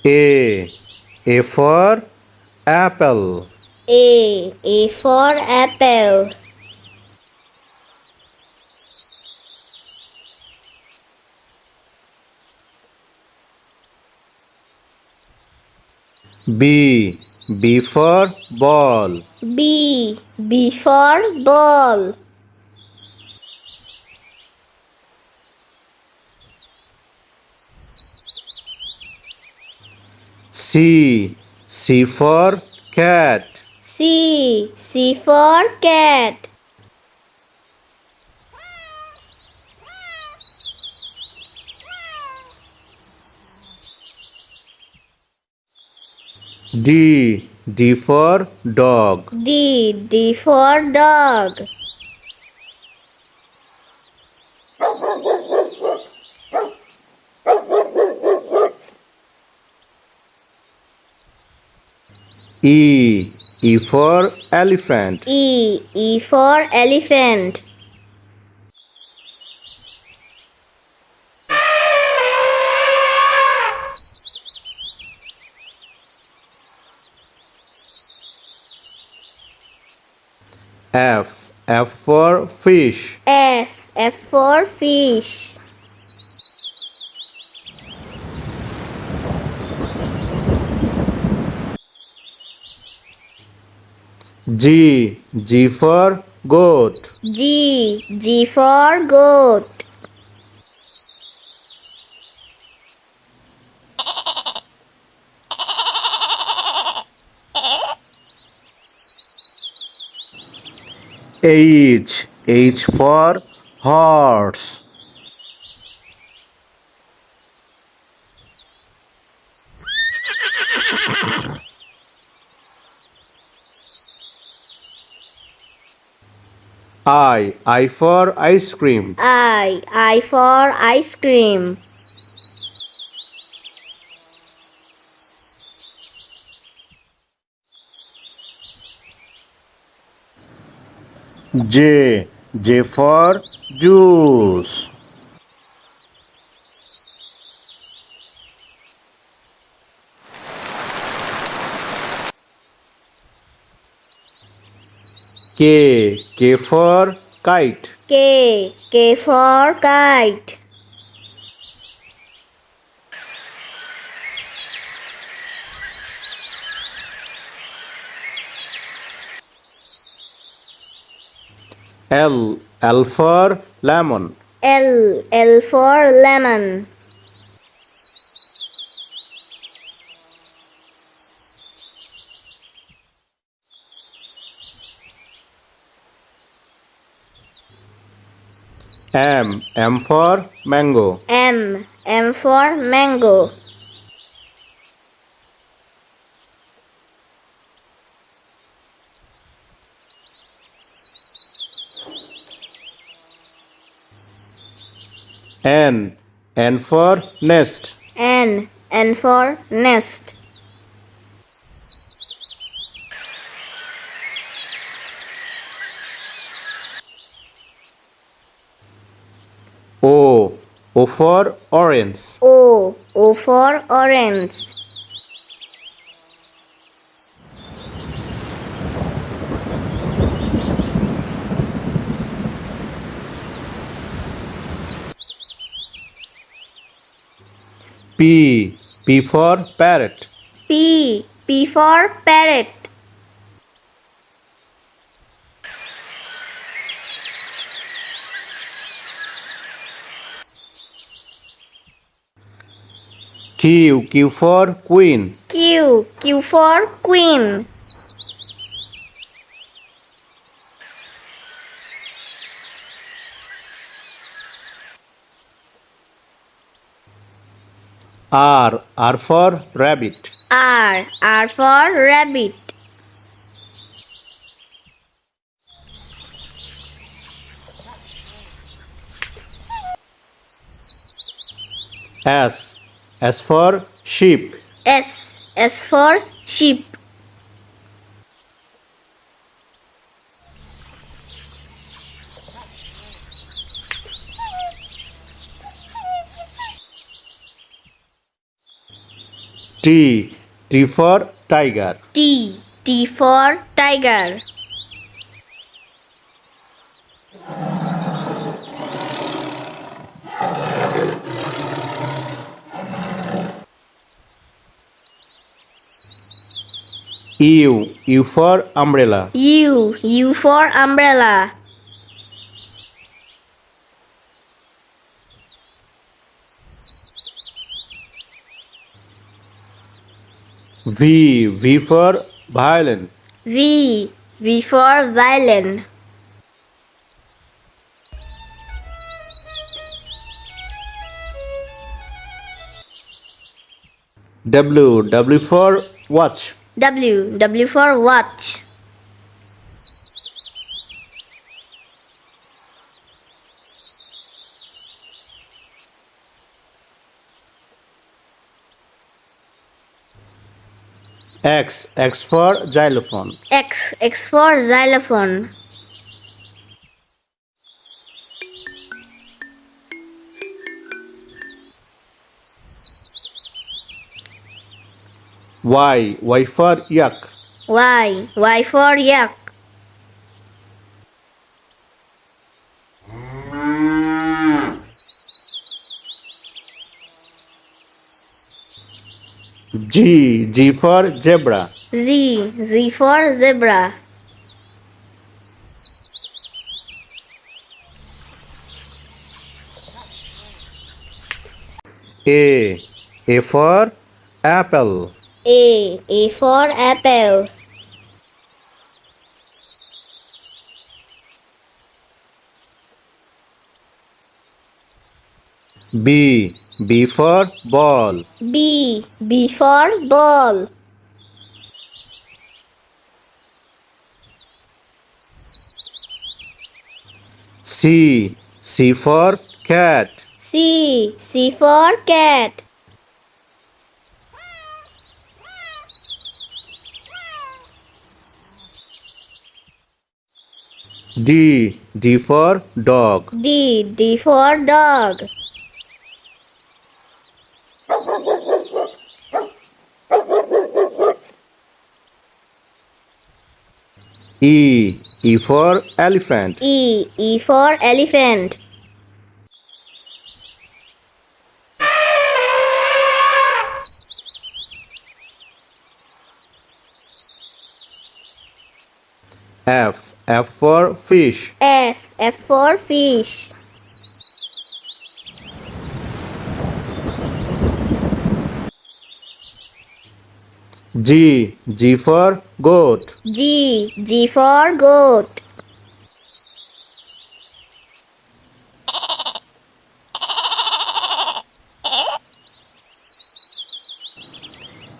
A. A for apple. A for apple. B. B for ball. B for ball. C. C for cat. C for cat. D. D for dog. D for dog. E. E for elephant. E for elephant. F. F for fish. F for fish. G. G for goat. G for goat. H. H for horse. I for ice cream. I for ice cream. J. J for juice. K. K for kite. K for kite. L. L for lemon. L for lemon. M. M for mango. M for mango. N. N for nest. N for nest. O. O for orange. O for orange. P. P for parrot. P for parrot. Q. Q for queen. Q for queen. R. R for rabbit. R for rabbit. S. S for sheep. S for sheep. T. T for tiger. T. T for tiger. U. U for umbrella. U. U for umbrella. V. V for violin. V. V for violin. W. W for watch. W. W for watch. X. X for xylophone. X. X for xylophone. Y. Y for yak. Y. Y for yak. G. G for zebra. Z. Z for zebra. A. A for apple. A. A for apple. B. B for ball. B. B for ball. C. C for cat. C. C for cat. D. D for dog. D. D for dog. E. E for elephant. E. E for elephant. F. F for fish. F. F for fish. G. G for goat. G. G for goat.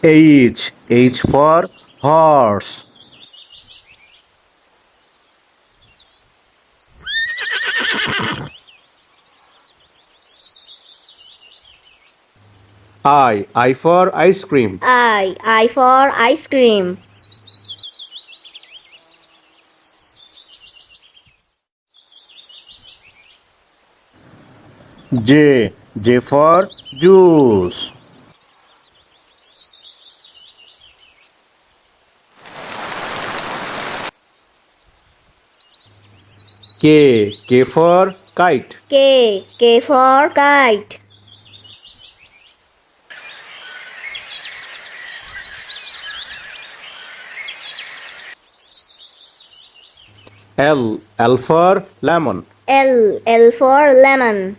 H. H for horse. I. I for ice cream. I. I for ice cream. J. J for juice. K. K for kite. K. K for kite. L. L for lemon. L. L for lemon.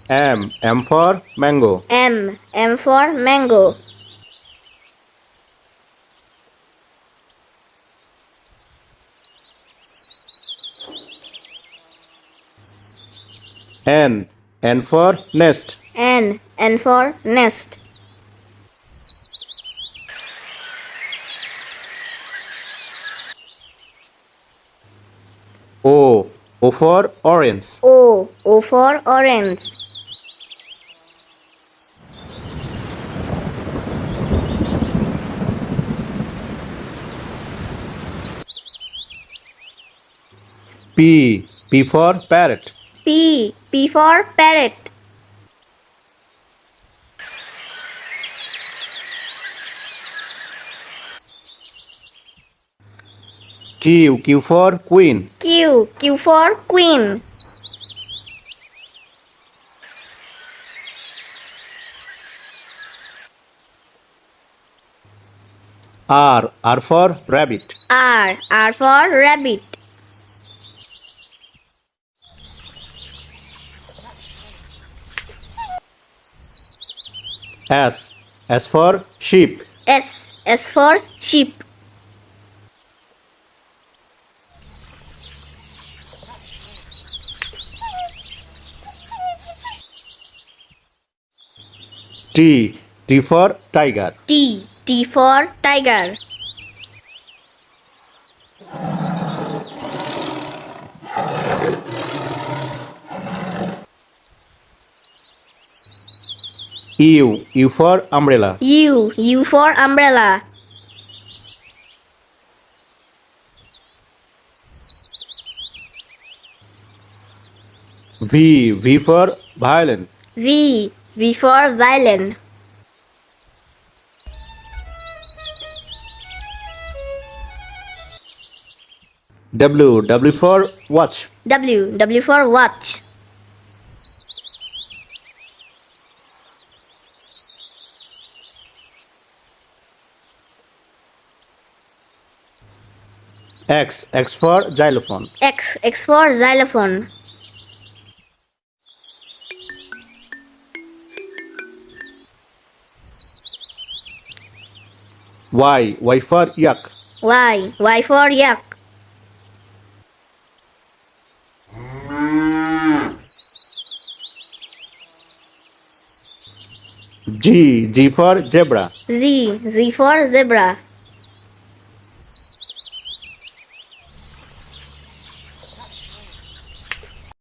M. M for mango. M. M for mango. N. N for nest. N. N for nest. O. O for orange. O. O for orange. P. P for parrot. P. P for parrot. Q. Q for queen. Q. Q for queen. R. R for rabbit. R. R for rabbit. S. S for sheep. S. S for sheep. T. T for tiger. T. T for tiger. U. U for umbrella. U. U for umbrella. V. V for violin. V. V for violin. W. W for watch. W. W for watch. X. X for xylophone. X. X for xylophone. Y. Y for yak. Y. Y for yak. G. G for zebra. Z. Z for zebra.